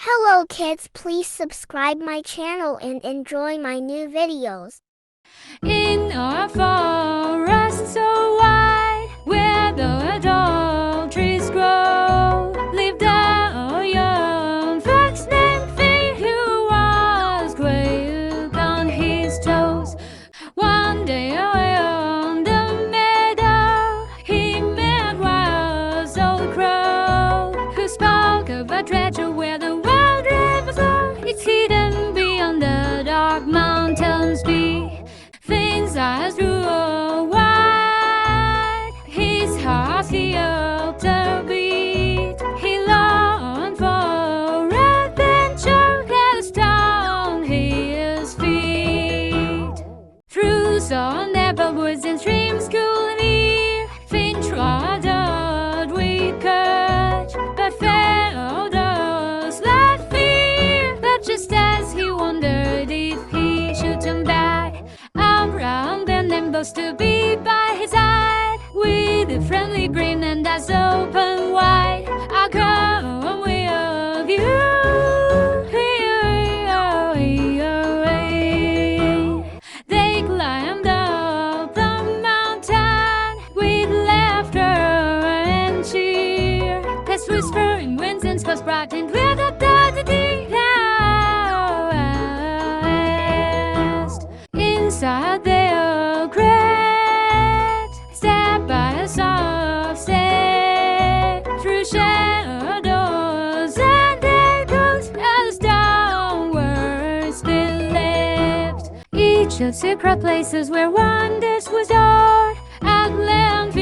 Hello kids, please subscribe my channel and enjoy my new videos. In a forest so wide, where the tall trees grow, lived a young fox named Finn, who was quick on his toes. One day on the meadow, he met was old crow, who spoke of a treasure where the wild river flows. It's hidden beyond the dark mountains deep. Finn's eyes grew wide, his heart skipped a beat. He longed for adventure that stung his feet. Through sun-apple woods and streams cool and near, Finn trotted with courage, but felt a slight fear. But just as he wondered if he should turn back, a brown band nimble to be by his side, with a friendly grin and eyes open wide. I'll come with you. They climbed up the mountain with laughter and cheer, past whispering winds and sparks brightened with a dusty past. Inside their crate, step by a soft step, through shadows and echoes as downwards they leapt. Each of secret places where wonders was stored, at length